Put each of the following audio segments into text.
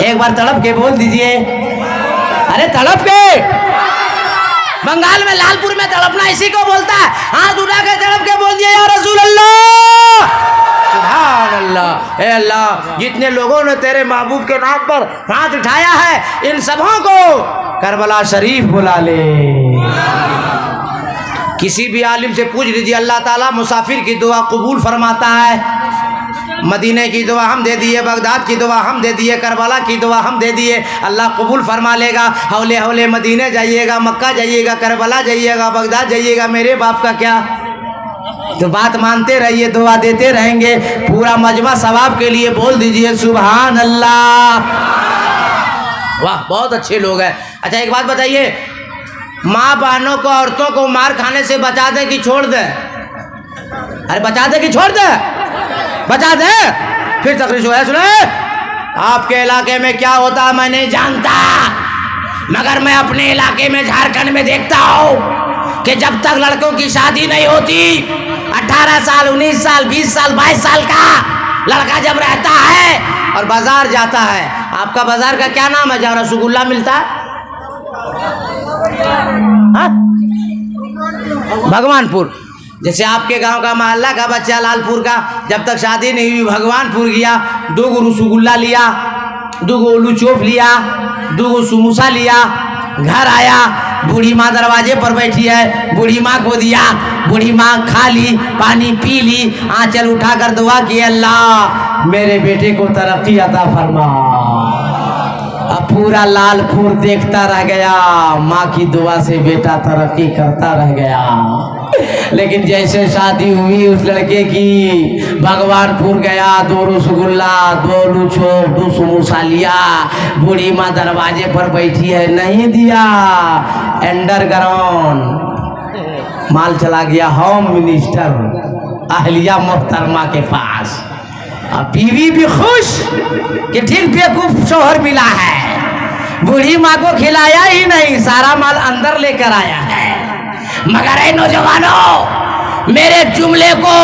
एक बार तड़प के बोल दीजिए। अरे तड़प के, बंगाल में लालपुर में तड़पना इसी को बोलता है। हाथ उठा के तड़प के बोल दिए या रसूल अल्लाह, सुभान अल्लाह। ए अल्लाह, जितने लोगों ने तेरे महबूब के नाम पर हाथ उठाया है इन सबों को करबला शरीफ बुला ले। किसी भी आलिम से पूछ लीजिए, अल्लाह ताला मुसाफिर की दुआ कबूल फरमाता है। मदीने की दुआ हम दे दिए, बगदाद की दुआ हम दे दिए, करबला की दुआ हम दे दिए, अल्लाह कबूल फरमा लेगा। हौले हौले मदीने जाइएगा, मक्का जाइएगा, करबला जाइएगा, बगदाद जाइएगा, मेरे बाप का क्या। तो बात मानते रहिए, दुआ देते रहेंगे। पूरा मजमा सवाब के लिए बोल दीजिए सुभान अल्लाह। वाह, बहुत अच्छे लोग हैं। अच्छा एक बात बताइए, माँ बहनों को, औरतों को मार खाने से बचा दे कि छोड़ दे? अरे बचा दे कि छोड़ दे? बचा दे। फिर तकरीर जो है सुने, आपके इलाके में क्या होता है मैं नहीं जानता, मगर मैं अपने इलाके में झारखंड में देखता हूँ कि जब तक लड़कों की शादी नहीं होती, 18 साल 19 साल 20 साल 22 साल का लड़का जब रहता है और बाजार जाता है, आपका बाजार का क्या नाम है जहाँ रसगुल्ला मिलता है? भगवानपुर। जैसे आपके गांव का मोहल्ला का बच्चा लालपुर का जब तक शादी नहीं हुई भगवानपुर गया, 2 रसगुल्ला लिया, 2 उल्लू चोप लिया, 2 समोसा लिया, घर आया, बूढ़ी माँ दरवाजे पर बैठी है, बूढ़ी माँ को दिया, बूढ़ी माँ खा ली, पानी पी ली, आंचल उठाकर दुआ की, अल्लाह मेरे बेटे को तरक्की अता फरमा। अब पूरा लालपुर देखता रह गया, माँ की दुआ से बेटा तरक्की करता रह गया। लेकिन जैसे शादी हुई उस लड़के की, भगवानपुर गया, 2 रसगुल्ला, 2 लूचोप, 2 समोसा लिया, बूढ़ी माँ दरवाजे पर बैठी है, नहीं दिया, अंडरग्राउंड माल चला गया होम मिनिस्टर अहलिया मोहतरमा के पास। अब बीवी भी खुश कि ठीक बेवकूफ शोहर मिला है, बूढ़ी माँ को खिलाया ही नहीं, सारा माल अंदर लेकर आया है। मगर ऐ नौजवानों, मेरे जुमले को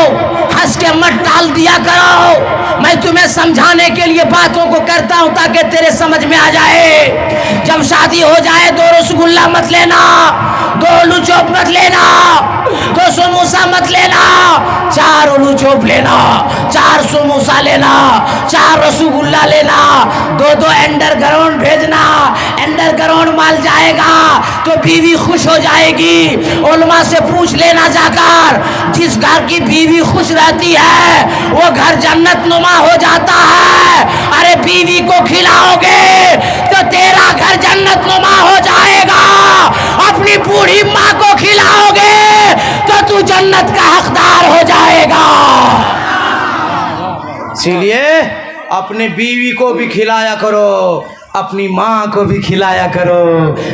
हंस के मत टाल दिया करो, मैं तुम्हें समझाने के लिए बातों को करता हूं ताकि तेरे समझ में आ जाए। जब शादी हो जाए 2 रसगुल्ला मत लेना, 2 उल्लू चोप मत लेना, 2 समोसा मत लेना, 4 उल्लू चोप लेना, 4 समोसा लेना, 4 रसगुल्ला लेना, 2 अंडरग्राउंड भेजना। अंडरग्राउंड माल जाएगा तो बीवी खुश हो जाएगी। उलमा से पूछ लेना जाकर, जिस घर की बीवी खुश रहती है वो घर जन्नत नुमा हो जाता है। अरे बीवी को खिलाओगे तो तेरा घर जन्नत नुमा हो जाएगा, अपनी बूढ़ी माँ को खिलाओगे तो तू जन्नत का हकदार हो जाएगा। इसीलिए अपने बीवी को भी खिलाया करो, अपनी माँ को भी खिलाया करो,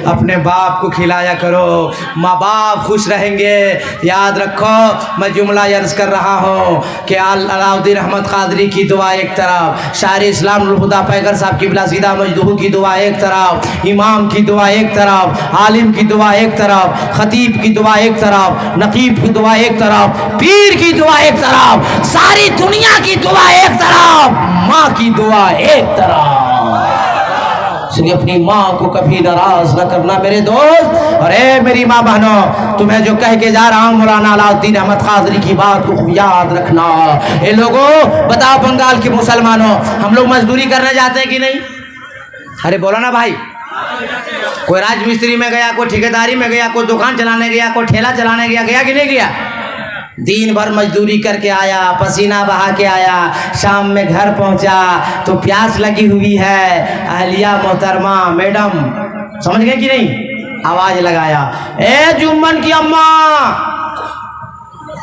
अपने बाप को खिलाया करो, माँ बाप खुश रहेंगे। याद रखो, मैं जुमला अर्ज कर रहा हूँ कि अलाउद्दीन अहमद कादरी की दुआ एक तरफ, शायर इस्लाम खुदा पैगर साहब की बिलासीदा मजदूर की दुआ एक तरफ, इमाम की दुआ एक तरफ, आलिम की दुआ एक तरफ, खतीब की दुआ एक तरफ, नकीब की दुआ एक तरफ, पीर की दुआ एक तरफ, सारी दुनिया की दुआ एक तरफ, माँ की दुआ एक तरफ। इसलिए अपनी माँ को कभी नाराज न करना मेरे दोस्त। अरे मेरी माँ बहनों, तुम्हें जो कह के जा रहा हूँ मौलाना अलाउद्दीन अहमद कादरी की बात को याद रखना। ये लोगों बताओ, बंगाल के मुसलमानों, हम लोग मजदूरी करने जाते हैं कि नहीं? अरे बोलो ना भाई। कोई राजमिस्त्री में गया, कोई ठेकेदारी में गया, कोई दुकान चलाने गया, कोई ठेला चलाने गया कि नहीं गया? दिन भर मजदूरी करके आया, पसीना बहा के आया, शाम में घर पहुंचा तो प्यास लगी हुई है, अहलिया मोहतरमा मैडम, समझ गए कि नहीं? आवाज लगाया, ए जुम्मन की अम्मा।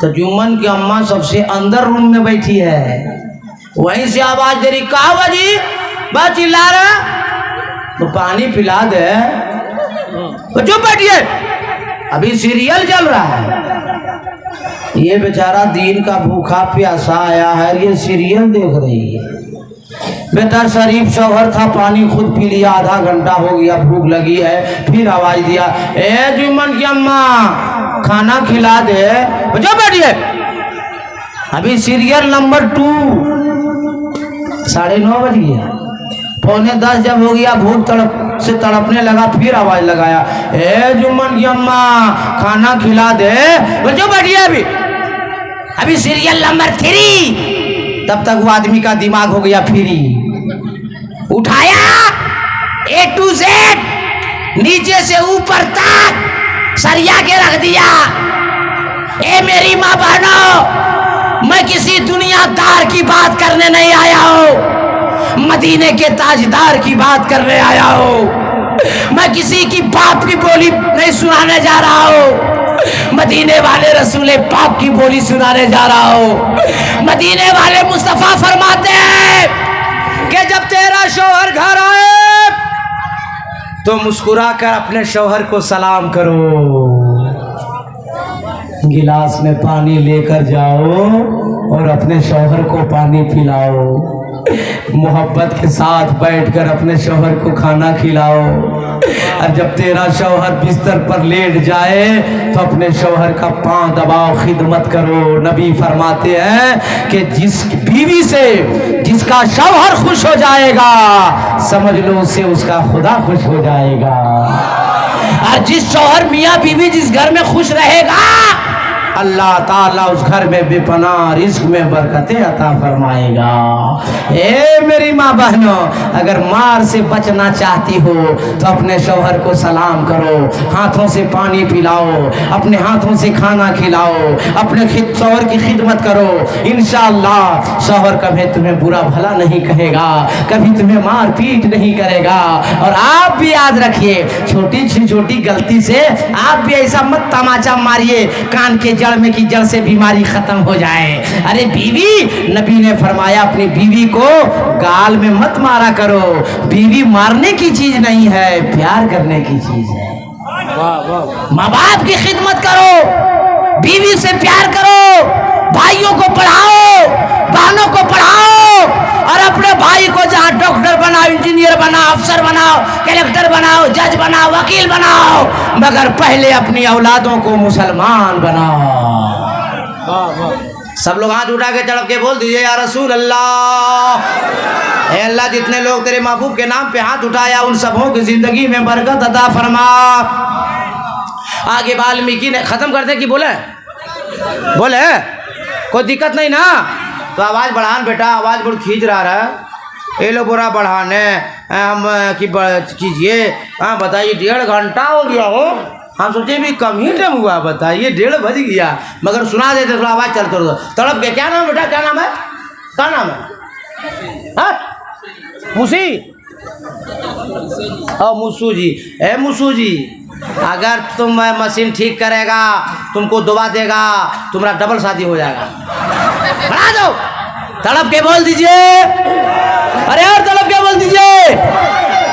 तो जुम्मन की अम्मा सबसे अंदर रूम में बैठी है, वहीं से आवाज दे रही, कहा बाजी बस चिल्ला रहा, तो पानी पिला दे। तो चुप बैठिए, अभी सीरियल चल रहा है। ये बेचारा दिन का भूखा प्यासा आया है, ये सीरियल देख रही है। बेटा शरीफ शौहर था, पानी खुद पी लिया, आधा घंटा हो गया, भूख लगी है, फिर आवाज दिया, ए जुम्मन की अम्मा खाना खिला दे। जो बैठिए, अभी सीरियल नंबर 2, 9:30 बज गया, 9:45 जब हो गया, भूख तड़प से तड़पने लगा, फिर आवाज लगाया, ए जुम्मन की अम्मा खाना खिला दे। बच्चों बैठिए, अभी सीरियल नंबर 3। तब तक वो आदमी का दिमाग हो गया फ्री। उठाया A to Z, नीचे से ऊपर तक सरिया के रख दिया। ए मेरी माँ बहनों, मैं किसी दुनियादार की बात करने नहीं आया हूँ, मदीने के ताजदार की बात करने आया हूँ। मैं किसी की बाप की बोली नहीं सुनाने जा रहा हूँ, मदीने वाले रसूले पाक की बोली सुनाने जा रहा हूँ। मदीने वाले मुस्तफा फरमाते हैं कि जब तेरा शौहर घर आए तो मुस्कुरा कर अपने शौहर को सलाम करो, गिलास में पानी लेकर जाओ और अपने शौहर को पानी पिलाओ, मोहब्बत के साथ बैठकर अपने शौहर को खाना खिलाओ। और जब तेरा शौहर बिस्तर पर लेट जाए तो अपने शौहर का पांव दबाओ, खिदमत करो। नबी फरमाते हैं कि जिस बीवी से जिसका शौहर खुश हो जाएगा, समझ लो उससे उसका खुदा खुश हो जाएगा। और जिस शौहर मियाँ बीवी जिस घर में खुश रहेगा, अल्लाह ताला उस घर में बेपनाह रिज्क में बरकतें अता फरमाएगा। ए मेरी माँ बहनों, अगर मार से बचना चाहती हो तो अपने शौहर को सलाम करो, हाथों से पानी पिलाओ, अपने हाथों से खाना खिलाओ, अपने शौहर की खिदमत करो। इंशाअल्लाह शौहर कभी तुम्हें बुरा भला नहीं कहेगा, कभी तुम्हें मार पीट नहीं करेगा। और आप भी याद रखिए, छोटी सी छोटी गलती से आप भी ऐसा मत तमाचा मारिए कान के जड़ में कि जड़ से बीमारी खत्म हो जाए। अरे बीवी, नबी ने फरमाया अपनी बीवी को गाल में मत मारा करो, बीवी मारने की चीज नहीं है, प्यार करने की चीज है। माँ बाप की खिदमत करो, बीवी से प्यार करो, भाइयों को पढ़ाओ, बहनों को पढ़ाओ, और अपने भाई को जहाँ डॉक्टर बनाओ, इंजीनियर बनाओ, अफसर बनाओ, कलेक्टर बनाओ, जज बनाओ, वकील बनाओ, मगर पहले अपनी औलादों को मुसलमान बनाओ। सब लोग हाथ उठा के तड़प के बोल दीजिए, या रसूल अल्लाह। ए अल्लाह, जितने लोग तेरे महबूब के नाम पे हाथ उठाया उन सबों की जिंदगी में बरकत अता फरमा। आगे वाल्मीकि ने खत्म करते कि बोले कोई दिक्कत नहीं ना, तो आवाज़ बढ़ान बेटा, आवाज़ बहुत खींच रहा है। ये लो बुरा बढ़ाने हम कीजिए। हाँ बताइए, 1.5 घंटा हो गया हो, हम सोचे भी कम ही टाइम हुआ, बताइए 1:30 बज गया, मगर सुना देते थोड़ा आवाज़ चलते रहो। तड़प के क्या नाम बेटा, क्या नाम है, क्या नाम है? हाँ मुसी, मुसू जी। ए मुसू जी, अगर तुम मशीन ठीक करेगा, तुमको दुआ देगा, तुम्हारा डबल शादी हो जाएगा। बढ़ा दो, तड़प के बोल दीजिए। अरे यार तड़प के बोल दीजिए।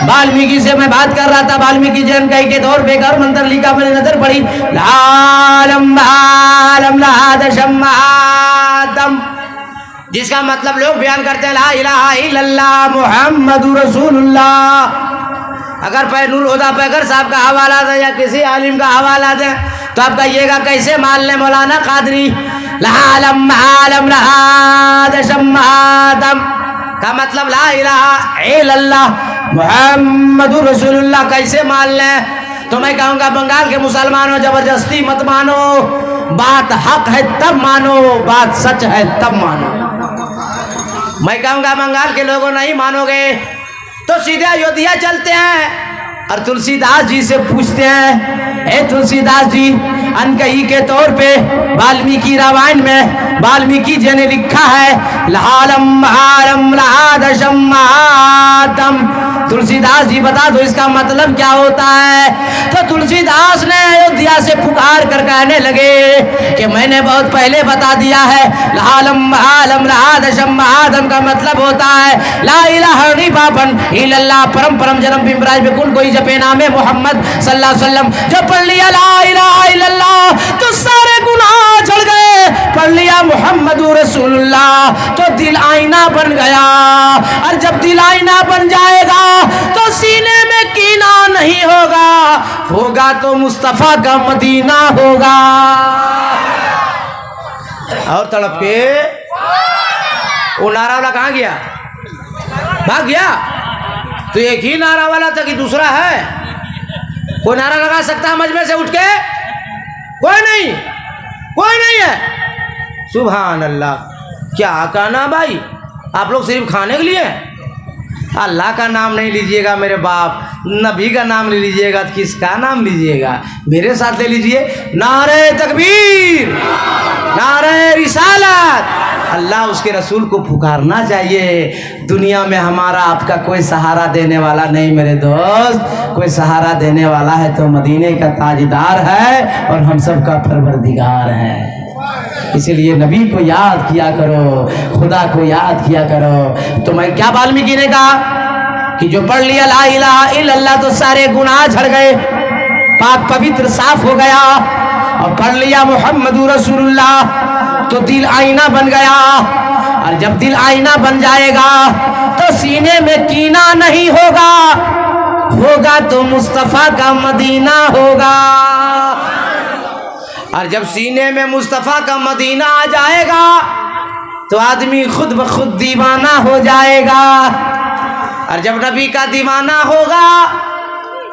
वाल्मीकि से मैं बात कर रहा था, वाल्मीकि जन्म कई के तौर पे कर मंत्र लिखा, मैंने नजर पड़ी, लालम लालम लादशम आदम, जिसका मतलब लोग बयान करते हैं ला इलाहा इल्लल्लाह मुहम्मदुर रसूलुल्लाह। अगर पैनुल हुदा पैगर साहब का हवाला दें या किसी आलिम का हवाला दें तो आप कहिएगा कैसे मान लें मौलाना कादरी, लालम आलम लादशम आदम का मतलब ला इलाहा इल्लल्लाह मुहम्मदुर रसूलुल्लाह कैसे मान लें? तो मैं कहूँगा बंगाल के मुसलमानों, जबरदस्ती मत मानो, बात हक है तब मानो, बात सच है तब मानो। मैं कहूँगा बंगाल के लोगों नहीं मानोगे तो सीधे अयोध्या चलते हैं और तुलसीदास जी से पूछते हैं, हे तुलसीदास जी, अनकही के तौर पे वाल्मीकि रामायण में वाल्मीकि जी ने लिखा है लालम आलम लादशम आदम, तुलसीदास जी बता दो इसका मतलब क्या होता है? तो तुलसीदास ने अयोध्या से पुकार कर कहने लगे कि मैंने बहुत पहले बता दिया है, लालम आलम लादशम आदम का मतलब होता है ला इलाहा इल्लल्लाह परम परम जन्म बिमराज बिकुल कोई जपे नामे मोहम्मद सल्लल्लाहु अलैहि वसल्लम। जब पढ़ लिया ला इलाहा इल्लल्लाह तो सारे गुनाह झड़ गए, पढ़ लिया मुहम्मदुर रसूलुल्लाह तो दिल आईना बन गया, और जब दिल आईना बन जाएगा तो सीने में कीना नहीं होगा, होगा तो मुस्तफा का मदीना होगा। और तड़प के वो नारा वाला कहाँ गया, भाग गया? तो एक ही नारा वाला था कि दूसरा है? कोई नारा लगा सकता है मजमे से उठ के? कोई नहीं, कोई नहीं है। सुभान अल्लाह। क्या कहना भाई, आप लोग सिर्फ खाने के लिए? अल्लाह का नाम नहीं लीजिएगा मेरे बाप, नबी का नाम ले लीजिएगा तो किसका नाम लीजिएगा? मेरे साथ ले लीजिए, नारे तकबीर, नारे रिसालत। अल्लाह उसके रसूल को पुकारना चाहिए। दुनिया में हमारा आपका कोई सहारा देने वाला नहीं मेरे दोस्त। कोई सहारा देने वाला है तो मदीने का ताजदार है और हम सब का परवरदिगार है। इसीलिए नबी को याद किया करो, खुदा को याद किया करो। तो मैं क्या वाल्मीकि ने कहा कि जो पढ़ लिया ला इलाहा इल्लल्लाह तो सारे गुनाह झड़ गए, पाक पवित्र साफ हो गया। और पढ़ लिया मुहम्मदुर रसूलुल्लाह तो दिल आईना बन गया। और जब दिल आईना बन जाएगा तो सीने में कीना नहीं होगा, होगा तो मुस्तफ़ा का मदीना होगा। और जब सीने में मुस्तफ़ा का मदीना आ जाएगा तो आदमी खुद ब खुद दीवाना हो जाएगा। और जब नबी का दीवाना होगा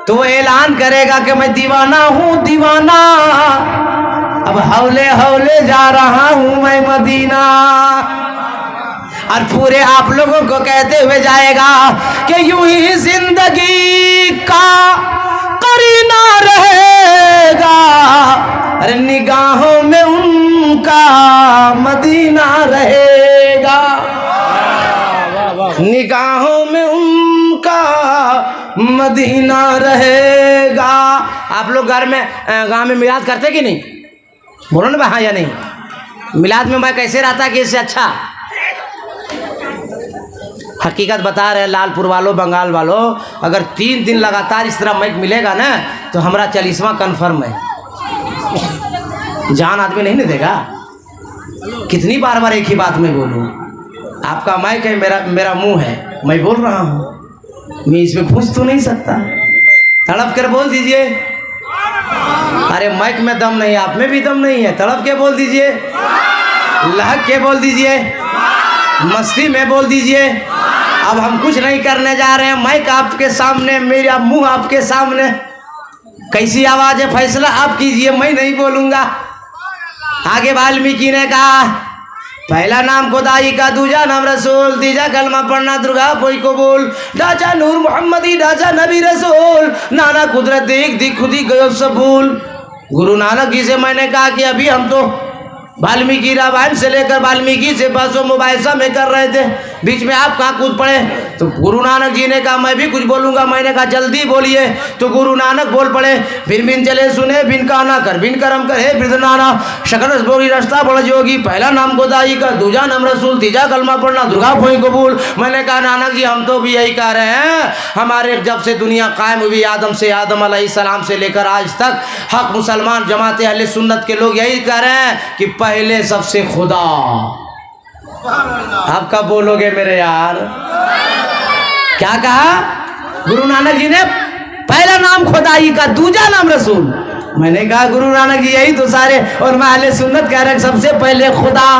तो वो ऐलान करेगा कि मैं दीवाना हूँ, दीवाना, अब हौले हौले जा रहा हूँ मैं मदीना। और पूरे आप लोगों को कहते हुए जाएगा कि यूं ही जिंदगी का करीना रहेगा, अरे निगाहों में उनका मदीना रहेगा, निगाहों में उनका मदीना रहेगा। आप लोग घर में गांव में मिलाद करते कि नहीं? बोलो ना भाई हाँ या नहीं? मिलाद में मैं कैसे रहता कि इससे अच्छा? हकीकत बता रहे लालपुर वालों, बंगाल वालों, अगर 3 दिन लगातार इस तरह माइक मिलेगा ना तो हमारा 40वां कन्फर्म है। जान आदमी नहीं देगा। कितनी बार बार एक ही बात में बोलूं? आपका माइक है, मेरा मुंह है, मैं बोल रहा हूं, मैं इसमें पूछ तो नहीं सकता। तड़प कर बोल दीजिए। अरे माइक में दम नहीं, आप में भी दम नहीं है, तड़प के बोल दीजिए, लहक के बोल दीजिए, मस्ती में बोल दीजिए। अब हम कुछ नहीं करने जा रहे हैं, माइक आपके सामने, मेरा मुंह आपके सामने, कैसी आवाज़ है फैसला आप कीजिए, मैं नहीं बोलूँगा। आगे वाल्मीकि ने कहा पहला नाम खुदाई का, दूजा नाम रसूल, तीजा कलमा पढ़ना दुर्गा कोई कबूल, ढांचा नूर मोहम्मदी, ढांचा नबी रसूल, नाना कुदरत देख दी खुदी गयो सबूल। गुरु नानक जी से मैंने कहा कि अभी हम तो वाल्मीकि रामायण से लेकर वाल्मीकि से बसों मुबाहिसा में कर रहे थे, बीच में आप कहाँ कूद पड़े? तो गुरु नानक जी ने कहा मैं भी कुछ बोलूँगा। मैंने कहा जल्दी बोलिए। तो गुरु नानक बोल पड़े, फिर बिन चले सुने बिन कहना कर, बिन करम कर हे वृद्ध नाना, शकल बोगी रास्ता बड़ जोगी, पहला नाम खुदाई का, दूजा नाम रसूल, तीजा कलमा पढ़ना दुर्गा कोई कबूल। मैंने कहा नानक जी हम तो भी यही कह रहे हैं, हमारे जब से दुनिया कायम हुई आदम से, आदम अलैहिस्सलाम से लेकर आज तक हक मुसलमान जमात अहले सुन्नत के लोग यही कह रहे हैं कि पहले सबसे खुदा। आप कब बोलोगे मेरे यार? क्या कहा गुरु नानक जी ने? पहला नाम खुदाई का, दूजा नाम रसूल। मैंने कहा गुरु नानक जी यही तो सारे और मैं अहले सुन्नत कह रहे हैं, सबसे पहले खुदा,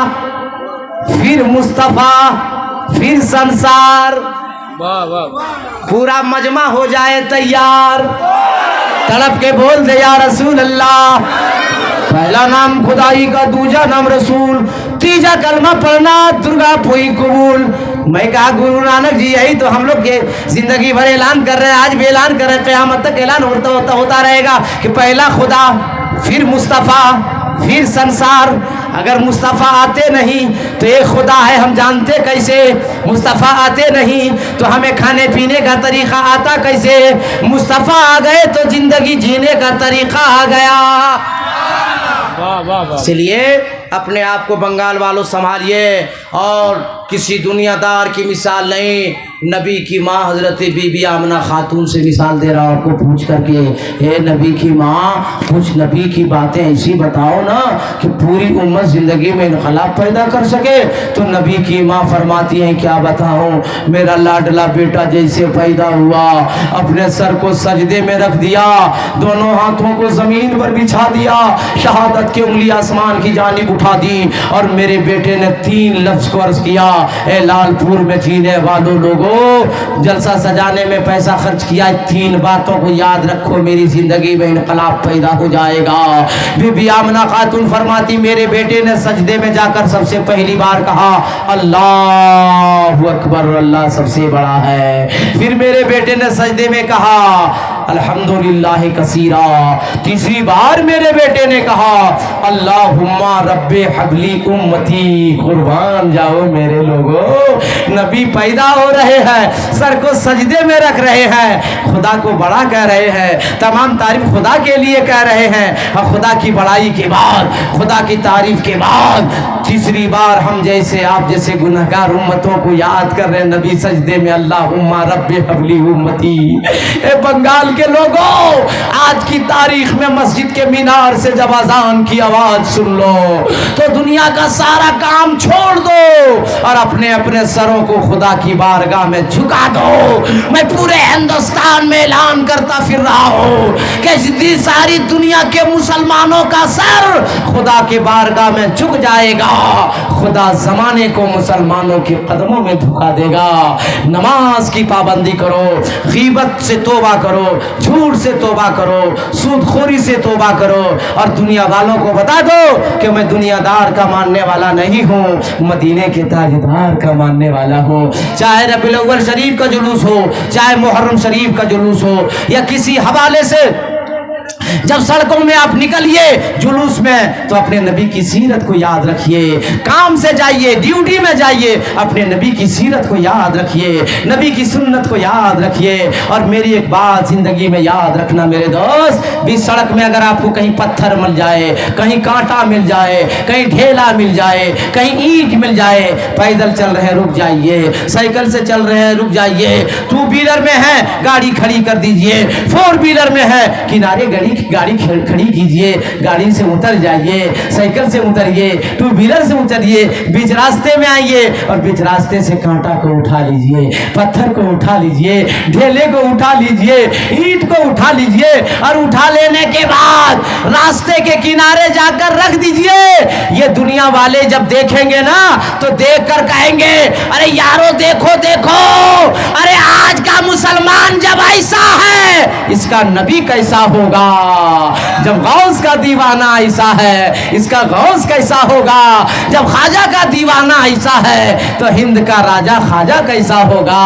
फिर मुस्तफा, फिर संसार। पूरा मजमा हो जाए तैयार, तड़प के बोल दे या रसूल अल्लाह। पहला नाम खुदाई का, दूजा नाम रसूल, तीजा कलमा पढ़ना दुर्गा कोई कबूल। मैं कहा गुरु नानक जी यही तो हम लोग के जिंदगी भर ऐलान कर रहे हैं, आज भी ऐलान कर रहे हैं, क़यामत तक ऐलान होता रहेगा कि पहला खुदा, फिर मुस्तफ़ा, फिर संसार। अगर मुस्तफ़ा आते नहीं तो ये खुदा है हम जानते कैसे? मुस्तफ़ा आते नहीं तो हमें खाने पीने का तरीक़ा आता कैसे? मुस्तफ़ा आ गए तो ज़िंदगी जीने का तरीक़ा आ गया। इसलिए अपने आप को बंगाल वालों संभालिए और किसी दुनियादार की मिसाल नहीं, नबी की माँ हज़रत बीबी आमना खातून से मिसाल दे रहा हूँ आपको पूछ करके। हे नबी की माँ, कुछ नबी की बातें ऐसी बताओ ना कि पूरी उम्मत ज़िंदगी में इनकलाब पैदा कर सके। तो नबी की माँ फरमाती हैं क्या बताऊँ, मेरा लाडला बेटा जैसे पैदा हुआ, अपने सर को सजदे में रख दिया, दोनों हाथों को ज़मीन पर बिछा दिया, शहादत की उंगली आसमान की जानिब उठा दी और मेरे बेटे ने 3 लफ्ज़ को अर्ज़ किया, ए लालपुर में जीने वालों लोगों, हो, जलसा सजाने में पैसा खर्च किया, 3 बातों को याद रखो, मेरी जिंदगी में इनकलाब पैदा हो जाएगा। बीबी आमना खातून फरमाती, मेरे बेटे ने सजदे में जाकर सबसे पहली बार कहा अल्लाहु अकबर, अल्लाह सबसे बड़ा है। फिर मेरे बेटे ने सजदे में कहा अल्हम्दुलिल्लाह कसीरा। तीसरी बार मेरे बेटे ने कहा अल्लाहुम्मा रब्बे हबली उम्मती। कुर्बान जाओ मेरे लोगों, नबी पैदा हो रहे हैं, सर को सजदे में रख रहे हैं, खुदा को बड़ा कह रहे हैं, तमाम तारीफ खुदा के लिए कह रहे हैं। और खुदा की बड़ाई के बाद, खुदा की तारीफ के बाद तीसरी बार हम जैसे आप जैसे गुनहगार उम्मतों को याद कर रहे हैं, नबी सजदे में अल्लाहुम्मा रब्बे हबली उम्मती। ए बंगाल के लोगों, आज की तारीख में मस्जिद के मीनार से जब अजान की आवाज सुन लो तो दुनिया का सारा काम छोड़ दो और अपने अपने सरों को खुदा की बारगाह में झुका दो। मैं पूरे हिंदुस्तान में ऐलान करता फिर रहा हूँ कि सारी दुनिया के मुसलमानों का सर खुदा के बारगाह में झुक जाएगा। खुदा जमाने को मुसलमानों के कदमों में झुका देगा। नमाज की पाबंदी करो, गीबत से तौबा करो, झूठ से तौबा करो, सूदखोरी से तौबा करो और दुनिया वालों को बता दो कि मैं दुनियादार का मानने वाला नहीं हूँ, मदीने के ताजदार का मानने वाला हूँ। चाहे रबीउल अव्वल शरीफ का जुलूस हो, चाहे मुहर्रम शरीफ का जुलूस हो, या किसी हवाले से जब सड़कों में आप निकलिए जुलूस में तो अपने नबी की सीरत को याद रखिए। काम से जाइए, ड्यूटी में जाइए, अपने नबी की सीरत को याद रखिए, नबी की सुन्नत को याद रखिए। और मेरी एक बात जिंदगी में याद रखना मेरे दोस्त, भी सड़क में अगर आपको कहीं पत्थर मिल जाए, कहीं कांटा मिल जाए, कहीं ढेला मिल जाए, कहीं ईंट मिल जाए, पैदल चल रहे रुक जाइए, साइकिल से चल रहे हैं रुक जाइए, 2 व्हीलर में है गाड़ी खड़ी कर दीजिए, 4 व्हीलर में है किनारे गाड़ी खड़ी कीजिए, गाड़ी से उतर जाइए, साइकिल से उतरिए, 2 व्हीलर से उतरिए, बीच रास्ते में आइए और बीच रास्ते से कांटा को उठा लीजिए, पत्थर को उठा लीजिए, ढेले को उठा लीजिए, ईंट को उठा लीजिए और उठा लेने के बाद रास्ते के किनारे जाकर रख दीजिए। ये दुनिया वाले जब देखेंगे ना तो देखकर कहेंगे अरे यारो देखो देखो, अरे आज का मुसलमान जब ऐसा है इसका नबी कैसा होगा, जब गौस का दीवाना ऐसा है इसका गौस कैसा होगा, जब ख्वाजा का दीवाना ऐसा है तो हिंद का राजा ख्वाजा कैसा होगा।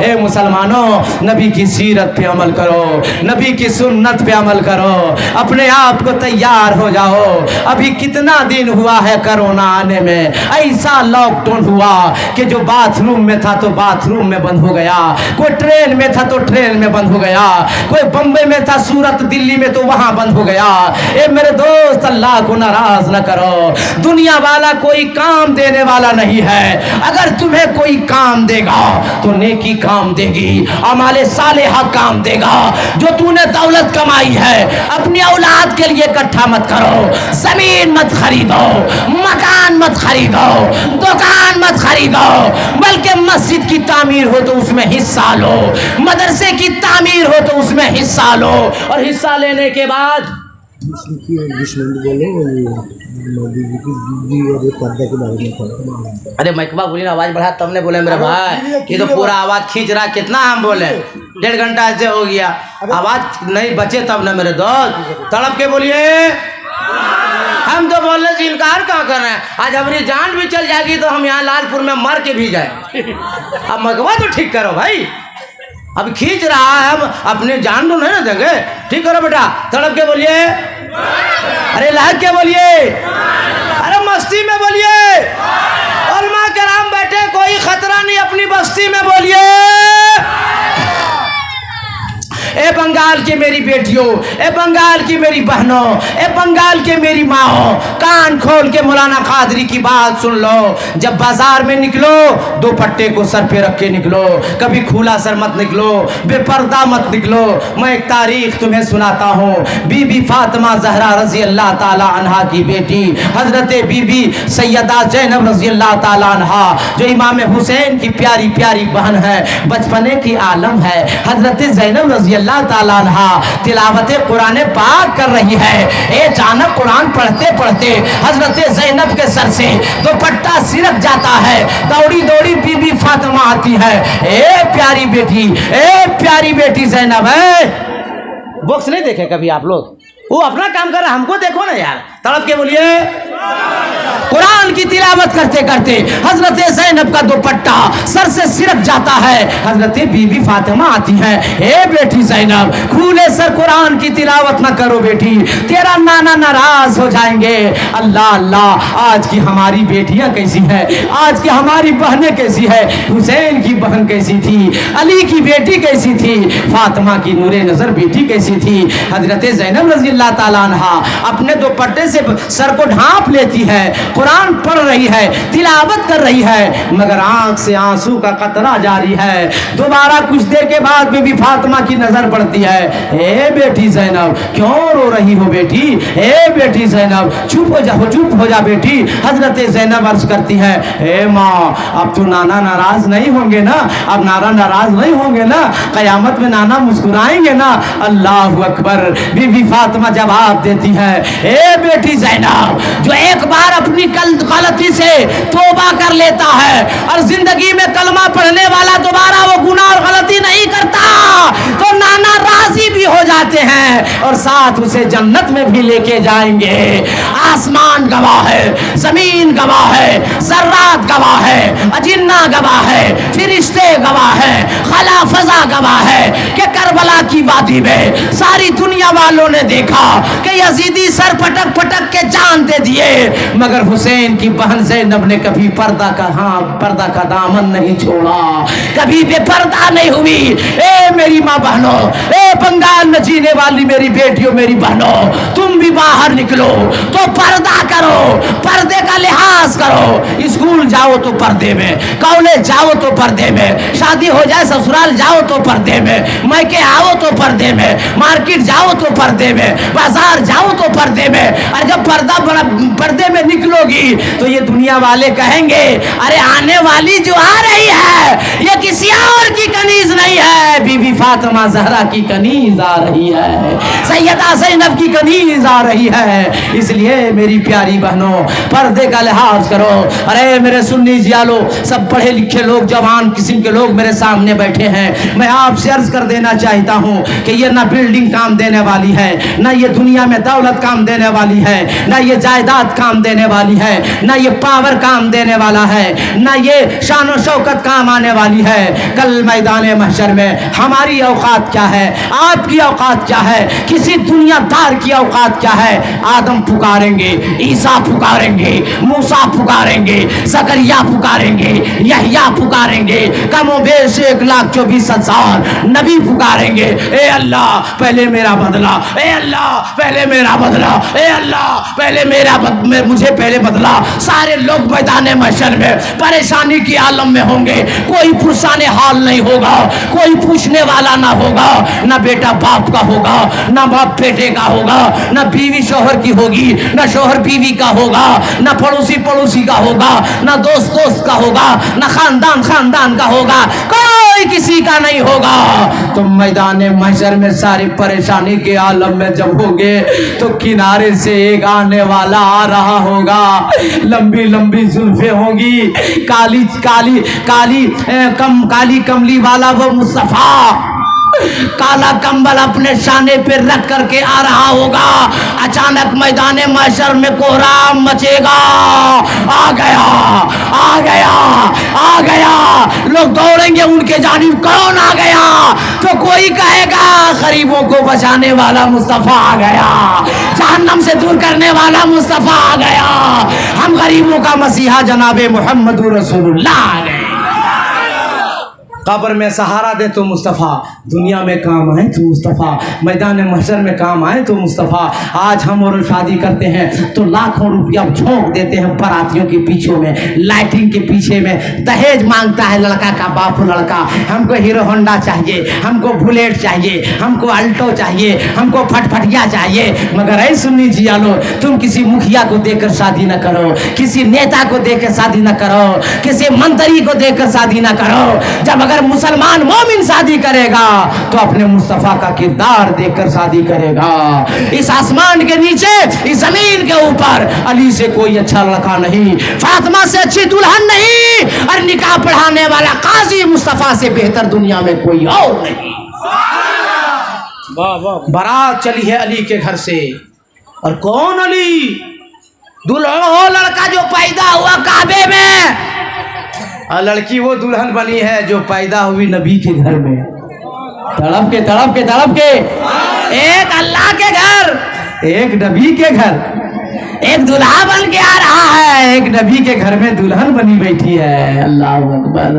ए मुसलमानों, नबी की सीरत पे अमल करो, नबी की सुन्नत पे अमल करो, अपने आप को तैयार हो जाओ। अभी कितना दिन हुआ है कोरोना आने में, ऐसा लॉकडाउन हुआ कि जो बाथरूम में था तो बाथरूम में बंद हो गया, कोई ट्रेन में था तो ट्रेन में बंद हो गया, कोई बम्बई में था, सूरत दिल्ली में तो वहां बंद हो गया। ए मेरे दोस्त, अल्लाह को नाराज न करो। दुनिया वाला कोई काम देने वाला नहीं है। अगर तुम्हें कोई काम देगा तो नेकी काम देगी, अमाले सालेहा काम देगा। जो तूने दौलत कमाई है अपनी औलाद के लिए इकट्ठा मत करो, जमीन मत खरीदो, मकान मत खरीदो, दुकान मत खरीदो, बल्कि मस्जिद की तामीर हो तो उसमें हिस्सा लो, मदरसे की तामीर हो तो उसमें हिस्सा लो और हिस्सा लेने के बाद अरे मैकबा बोली ना, आवाज बढ़ा तब ने बोले मेरे भाई, ये तो पूरा आवाज खींच रहा, कितना हम बोले, 1.5 घंटा ऐसे हो गया, आवाज नहीं बचे तब ना मेरे दोस्त, तड़प के बोलिए। हम तो बोलने से इनकार कहाँ कर रहे हैं, आज हमारी जान भी चल जाएगी तो हम यहाँ लालपुर में मर के भी जाए। अब मकबा तो ठीक करो भाई, अब खींच रहा है, हम अपने जान तो नहीं ना देंगे, ठीक करो बेटा, तड़प के बोलिए, अरे लहक के बोलिए, अरे मस्ती में बोलिए, उलमा कराम बैठे, कोई खतरा नहीं, अपनी बस्ती में बोलिए। ए बंगाल की मेरी बेटियों, ए बंगाल की मेरी बहनों, ए बंगाल के मेरी माओ, कान खोल के मौलाना कादरी की बात सुन लो। जब बाजार में निकलो दुपट्टे को सर पे रख के निकलो, कभी खुला सर मत निकलो, बेपर्दा मत निकलो। मैं एक तारीख तुम्हें सुनाता हूँ। बीबी फातिमा ज़हरा रजी अल्लाह ताला अन्हा की बेटी हजरत बीबी सैयदा ज़ैनब रजी अल्लाह ताला अन्हा, जो इमाम हुसैन की प्यारी प्यारी बहन है, बचपने की आलम है, हजरत ज़ैनब रजी अल्लाह ताला अन्हा तिलावत कुरान पाक कर रही है। ए अचानक कुरान पढ़ते पढ़ते हजरत ज़ैनब के सर से दुपट्टा सिरक जाता है। दौड़ी दौड़ी बीबी फातिमा आती है। ए प्यारी बेटी ज़ैनब है। बॉक्स नहीं देखे कभी आप लोग? वो अपना काम कर रहा है, हमको देखो ना यार, तड़प के बोलिए। कुरान की तिलावत करते करते हजरत ज़ैनब का दुपट्टा सर से सिरक जाता है। हजरत बीबी फातिमा आती है। ए बेटी ज़ैनब, खुले सर कुरान की तिलावत ना करो बेटी, तेरा नाना नाराज हो जाएंगे। अल्लाह अल्लाह, आज की हमारी बेटियां कैसी है, आज की हमारी बहनें कैसी है। हुसैन की बहन कैसी थी, अली की बेटी कैसी थी, फातिमा की नूरे नजर बेटी कैसी थी। हजरत ज़ैनब रज़ी अल्लाह ताला अन्हा अपने दुपट्टे से सर को ढांप लेती है, कुरान पढ़ रही है, तिलावत कर रही है, मगर आंख से आंसू का कतरा जारी है। दोबारा कुछ देर के बाद बीबी फातिमा की नजर पड़ती है। ए बेटी ज़ैनब, क्यों रो रही हो बेटी? ए बेटी ज़ैनब, चुप हो जा बेटी। हजरत ज़ैनब अर्ज करती है, ए माँ, अब तो नाना नाराज नहीं होंगे ना? अब नाना नाराज नहीं होंगे ना? कयामत में नाना मुस्कुराएंगे ना? अल्लाह अकबर। बीबी फातिमा जवाब देती है, ए बेटी ज़ैनब, जो एक बार अपनी गलती से तौबा कर लेता है और जिंदगी में कलमा पढ़ने वाला दोबारा वो गुनाह और गलती नहीं करता, तो नाना राजी भी हो जाते हैं और साथ उसे जन्नत में भी लेके जाएंगे। आसमान गवाह है, जमीन गवाह है, जर्रात गवाह है, अजिन्ना गवाह है, फिरिश्ते गवाह है, खला फजा गवाह है कि करबला की वादी में सारी दुनिया वालों ने देखा कि यजीदी सर पटक पटक के जान दे दिए, मगर हुसैन की बहन ज़ैनब ने कभी पर्दा का दामन नहीं छोड़ा, कभी बेपर्दा नहीं हुई। ए मेरी माँ बहनों, ए बंगाल में जीने वाली मेरी बेटियों, मेरी बहनों, तुम भी बाहर निकलो तो पर्दा करो, पर्दे का लिहाज करो। स्कूल जाओ तो पर्दे में, कॉलेज जाओ तो पर्दे में, शादी हो जाए ससुराल जाओ तो पर्दे में, मायके आओ तो पर्दे में, मार्केट जाओ तो पर्दे में, बाजार जाओ तो पर्दे में। और जब पर्दे में निकलोगी तो ये दुनिया वाले कहेंगे, अरे आने वाली जो आ रही है ये किसी और की कनीज नहीं है, बीबी फातिमा ज़हरा की कनीज आ रही है, सैयदा ज़ैनब की कनीज आ रही है। इसलिए मेरी प्यारी बहनों, पर्दे का लिहाज करो। अरे मेरे सुन्नी जियालो, सब पढ़े लिखे लोग, जवान किस्म के लोग मेरे सामने बैठे हैं, मैं आपसे अर्ज कर देना चाहता हूँ कि ये ना बिल्डिंग काम देने वाली है, ना ये दुनिया में दौलत काम देने वाली है, ना ये जायदाद काम देने वाली है, ना ये पावर काम देने वाला है, ना ये शान और शौकत काम आने वाली है। कल मैदान महशर में हमारी औकात क्या है, आपकी औकात क्या है, किसी दुनियादार की औकात क्या है? आदम पुकारेंगे, ईसा पुकारेंगे, मूसा पुकारेंगे, ज़करिया पुकारेंगे, यहया पुकारेंगे, कमो बेश 1,24,000 नबी पुकारेंगे। ए अल्लाह पहले मेरा बदला, ए अल्लाह पहले मेरा बदला, ए अल्लाह पहले मुझे पहले बदला। सारे लोग मैदान महशर में परेशानी की आलम में होंगे, कोई पुरसाने हाल नहीं होगा, कोई पूछने वाला ना होगा, ना बेटा बाप का होगा, ना बाप बेटे का होगा, ना बीवी शोहर की होगी, ना शोहर बीवी का होगा, ना पड़ोसी पड़ोसी का होगा, ना दोस्त दोस्त का होगा, ना खानदान खानदान का होगा, कोई किसी का नहीं होगा। तो मैदान महशर में सारी परेशानी के आलम में जब होंगे तो किनारे से एक आने वाला आ रहा होगा, लंबी लंबी जुल्फे होंगी, काली काली काली काली कमली वाला वो मुस्तफा काला कंबल अपने शाने पे रख करके आ रहा होगा। अचानक मैदान महशर में कोहराम मचेगा, आ गया आ गया आ गया, लोग दौड़ेंगे उनके जानिब, कौन आ गया? तो कोई कहेगा गरीबों को बचाने वाला मुस्तफा आ गया, जहन्नम से दूर करने वाला मुस्तफा आ गया, हम गरीबों का मसीहा जनाबे मोहम्मद रसूलुल्लाह आ गए। कब्र में सहारा दे तो मुस्तफ़ा, दुनिया में काम आए तो मुस्तफ़ा, मैदान महशर में काम आए तो मुस्तफ़ा। आज हम और शादी करते हैं तो लाखों रुपया झोंक देते हैं बारातियों के पीछे में, लाइटिंग के पीछे में, दहेज मांगता है लड़का का बाप लड़का, हमको हीरो होंडा चाहिए, हमको बुलेट चाहिए, हमको अल्टो चाहिए, हमको फटफटिया चाहिए। मगर ऐ सुन्नी जियालो, तुम किसी मुखिया को देकर शादी न करो, किसी नेता को देकर शादी न करो, किसी मंत्री को देकर शादी न करो। जब अगर मुसलमान मोमिन शादी करेगा तो अपने मुस्तफा का किरदार देखकर शादी करेगा। इस आसमान के नीचे, इस जमीन के ऊपर अली से कोई अच्छा लड़का नहीं, फातिमा से अच्छी दुल्हन नहीं, और निकाह पढ़ाने वाला काजी मुस्तफा से बेहतर दुनिया में कोई और नहीं। बारात चली है अली के घर से, और कौन अली? दुल्हन हो लड़का जो पैदा हुआ काबे में, और लड़की वो दुल्हन बनी है जो पैदा हुई नबी के घर में। तड़प के तड़प के तड़प के, एक अल्लाह के घर, एक नबी के घर, एक दुल्हा बन के आ रहा है, एक नबी के घर में दुल्हन बनी बैठी है। अल्लाह अकबर।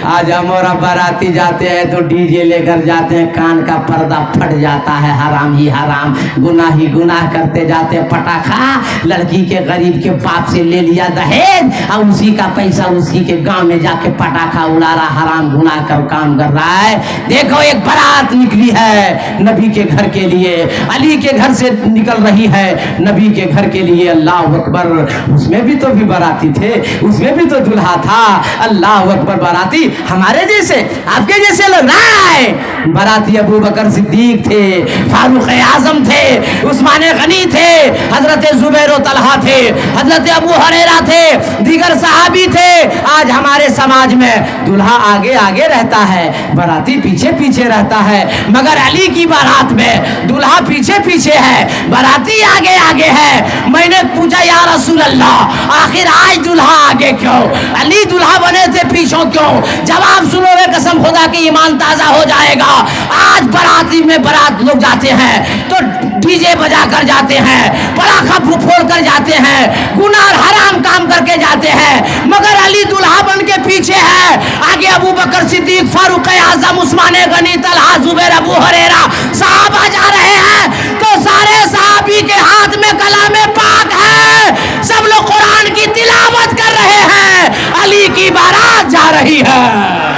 आज हम और बाराती जाते हैं तो डीजे लेकर जाते हैं, कान का पर्दा फट जाता है, हराम ही हराम, गुनाह ही गुनाह करते जाते हैं। पटाखा लड़की के गरीब के बाप से ले लिया दहेज, और उसी का पैसा उसी के गांव में जाके पटाखा उड़ा रहा, हराम गुनाह का काम कर रहा है। देखो एक बारात निकली है नबी के घर के लिए, अली के घर से निकल रही है नबी के घर के लिए। अल्लाह अकबर। उसमें भी तो भी बाराती थे, उसमें भी तो दुल्हा था। अल्लाह अकबर। बाराती हमारे जैसे, आपके जैसे लग रहा है। बाराती अबू बकर सिद्दीक थे, फारूक आजम थे, उस्मान गनी थे, हजरत जुबैर और तलहा थे, हजरत अबू हुरैरा थे, दीगर सहाबी थे। आज हमारे समाज में दुल्हा आगे आगे रहता है, बाराती पीछे पीछे रहता है, मगर अली की बारात में दुल्हा पीछे पीछे है, बाराती आगे आगे है। मैंने पूछा या रसूल अल्लाह, आखिर आज दुल्हा आगे क्यों, अली दुल्हा बने थे पीछे क्यों? जवाब सुनोगे कसम खुदा की ईमान ताजा हो जाएगा। आज बाराती में बारात लोग जाते हैं तो डीजे बजा कर जाते हैं, पटाखा फोड़ कर जाते हैं, गुनाह हराम काम करके जाते हैं, मगर अली दुल्हा बन के पीछे है। आगे अबू बकर सिद्दीक, फारूक आजम, उस्मान गनी, तलहा, जुबैर, अबू हुरैरा सहाबा जा रहे हैं तो सारे सहाबी के हाथ में कलामे पाक है, सब लोग कुरान की तिलावत कर रहे हैं, अली की बारात जा रही है।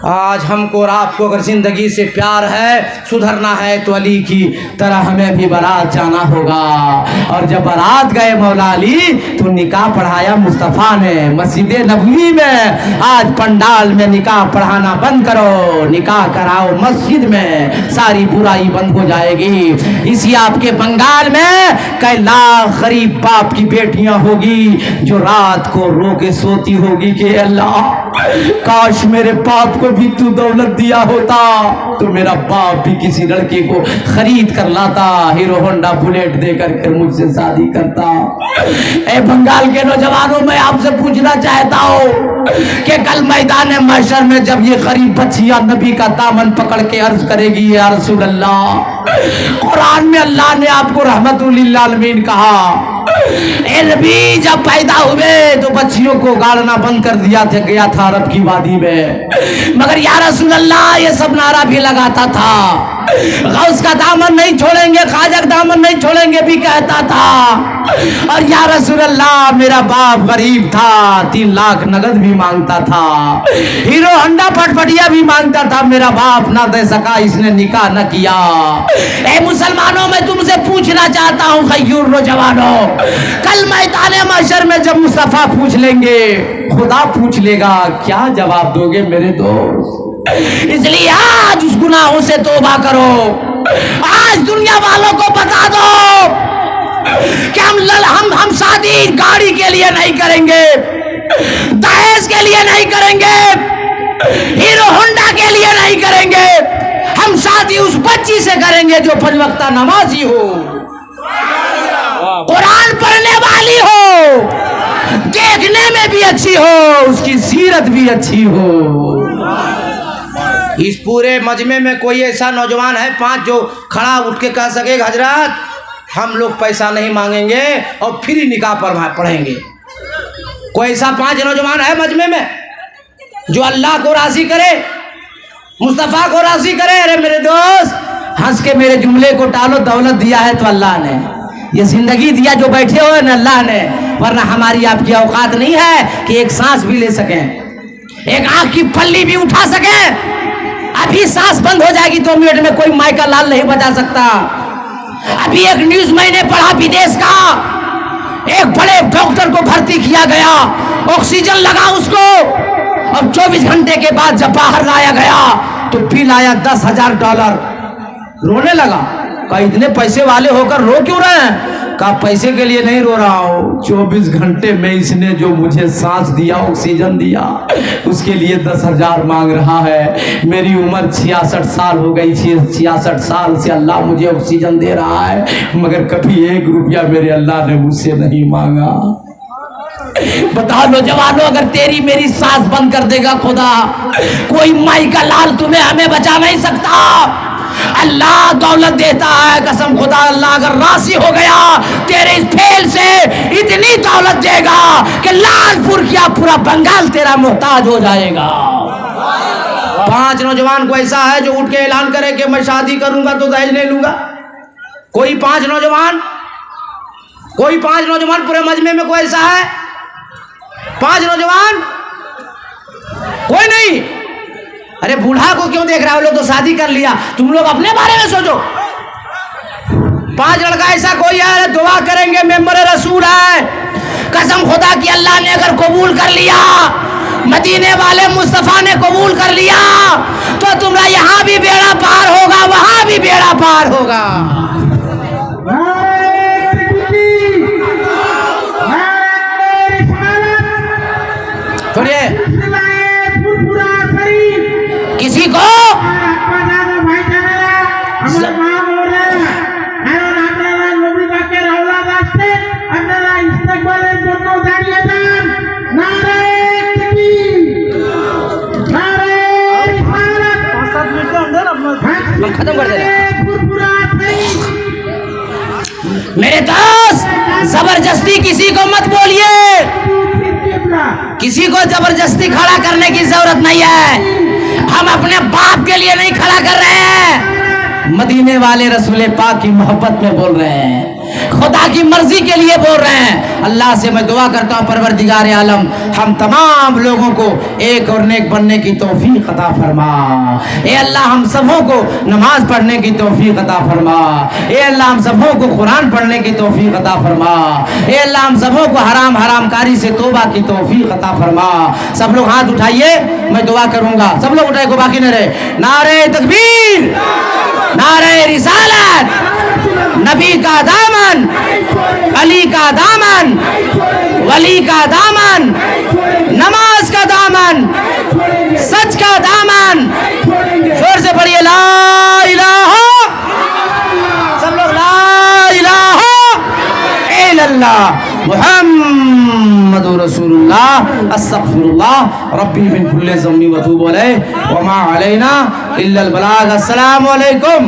आज हमको और आपको अगर जिंदगी से प्यार है, सुधरना है, तो अली की तरह हमें भी बारात जाना होगा। और जब बारात गए मौला अली तो निकाह पढ़ाया मुस्तफ़ा ने मस्जिद नबवी में। आज पंडाल में निकाह पढ़ाना बंद करो, निकाह कराओ मस्जिद में, सारी बुराई बंद हो जाएगी। इसी आपके बंगाल में कई लाख गरीब बाप की बेटियां होगी जो रात को रो के सोती होगी कि अल्लाह काश मेरे बाप को भी तू दौलत दिया होता तो मेरा बाप भी किसी लड़के को खरीद कर लाता, हीरो होंडा बुलेट देकर के मुझसे शादी करता। ए बंगाल के नौजवानों, मैं आपसे पूछना चाहता हूँ कि कल मैदान महशर में जब ये गरीब बच्चियां नबी का दामन पकड़ के अर्ज करेगी या रसूल अल्लाह, कुरान में अल्लाह ने आपको रहमतुल लिल आलमीन कहा, ए नबी जब पैदा हुए तो बच्चियों को गाड़ना बंद कर दिया था, गया था अरब की वादी में, मगर या रसूल अल्लाह ये सब नारा भी लगाता था, गौस का दामन नहीं छोड़ेंगे, ख्वाजा का दामन नहीं छोड़ेंगे भी कहता था। और या रसूल अल्लाह मेरा बाप गरीब था, 3 लाख नगद भी मांगता था, हीरो होंडा फटफटिया भी मांगता था, मेरा बाप ना दे सका, इसने निकाह न किया। ए मुसलमानों, मैं तुमसे पूछना चाहता हूँ खैयूर नौजवानों, कल मैदान महशर में जब मुस्तफा पूछ लेंगे, खुदा पूछ लेगा, क्या जवाब दोगे मेरे दोस्त? इसलिए आज उस गुनाहों से तौबा करो। आज दुनिया वालों को बता दो कि हम शादी गाड़ी के लिए नहीं करेंगे, दहेज के लिए नहीं करेंगे, हीरो होंडा के लिए नहीं करेंगे, हम शादी उस बच्ची से करेंगे जो 5 वक्ता नमाजी हो, कुरान पढ़ने वाली हो, देखने में भी अच्छी हो, उसकी सीरत भी अच्छी हो। इस पूरे मजमे में कोई ऐसा नौजवान है 5 जो खड़ा उठ के कह सके हजरत हम लोग पैसा नहीं मांगेंगे और फ्री निकाह पढ़ेंगे? कोई ऐसा 5 नौजवान है मजमे में जो अल्लाह को राजी करे, मुस्तफ़ा को राजी करे? अरे मेरे दोस्त, हंस के मेरे जुमले को टालो, दौलत दिया है तो अल्लाह ने, ये जिंदगी दिया जो बैठे हो न अल्लाह ने, वरना हमारी आपकी औकात नहीं है कि एक सांस भी ले सकें, एक आंख की पल्ली भी उठा सकें। अभी सांस बंद हो जाएगी 2 मिनट में, कोई माई का लाल नहीं बजा सकता। अभी एक न्यूज मैंने पढ़ा, विदेश का एक बड़े डॉक्टर को भर्ती किया गया, ऑक्सीजन लगा उसको और 24 घंटे के बाद जब बाहर लाया गया तो बिल आया $10,000। रोने लगा। कहा इतने पैसे वाले होकर रो क्यों रहे हैं? कहा पैसे के लिए नहीं रो रहा हूँ, 24 घंटे में इसने जो मुझे सांस दिया, ऑक्सीजन दिया, उसके लिए 10,000 मांग रहा है। मेरी उम्र 66 साल हो गई, 66 साल से अल्लाह मुझे ऑक्सीजन दे रहा है, मगर कभी 1 रुपया मेरे अल्लाह ने मुझसे नहीं मांगा। बता लो जवानों, अगर तेरी मेरी सांस बंद कर देगा खुदा, कोई माई का लाल तुम्हें हमें बचा नहीं सकता। अल्लाह दौलत देता है, कसम खुदा, अल्लाह अगर राशि हो गया तेरे इस फेल से इतनी दौलत देगा कि लालपुर क्या पूरा बंगाल तेरा मोहताज हो जाएगा। 5 नौजवान को ऐसा है जो उठ के ऐलान करे कि मैं शादी करूंगा तो दहेज नहीं लूंगा। कोई 5 नौजवान पूरे मजमे में कोई ऐसा है? 5 नौजवान कोई नहीं। अरे बूढ़ा को क्यों देख रहा हो? लोग तो शादी कर लिया, तुम लोग अपने बारे में सोचो। 5 लड़का ऐसा कोई है? अरे दुआ करेंगे, मेंबर रसूल है, कसम खुदा की अल्लाह ने अगर कबूल कर लिया, मदीने वाले मुस्तफा ने कबूल कर लिया, तो तुम्हारा यहाँ भी बेड़ा पार होगा, वहां भी बेड़ा पार होगा। छोड़िए किसी को खत्म कर दे। मेरे दोस्त, जबरदस्ती किसी को मत बोलिए, किसी को जबरदस्ती खड़ा करने की जरूरत नहीं है। हम अपने बाप के लिए नहीं खड़ा कर रहे हैं, मदीने वाले रसूल पाक की मोहब्बत में बोल रहे हैं, खुदा की मर्जी के लिए बोल रहे हैं। अल्लाह से मैं दुआ करता हूँ, परवरदिगार आलम हम तमाम लोगों को एक और नेक बनने की तौफीक अता फरमा। ए अल्लाह हम सबों को नमाज पढ़ने की तौफीक अता फरमा। ए अल्लाह हम सबों को कुरान पढ़ने की तौफीक अता फरमा। ए अल्लाह हम सबों को हराम कारी से तौबा की तौफीक अता फरमा। सब लोग हाथ उठाइए, मैं दुआ करूंगा, सब लोग उठाए को बाकी न रहे। नारे तकबीर, नारे रिसालत, नबी का दामन, अली का दामन, वली का दामन, नमाज का दामन, सच का दामन। जोर से पढ़िए ला इलाहा, सब लोग ला इलाहा इल्लल्लाह मुहम्मदुर रसूलुल्लाह अस्तगफिरुल्लाह रब्बी मिन कुल्ली ज़म्बी व तूबु अलैहि व मा अलैना इल्लल बलाग। अस्सलामु अलैकुम।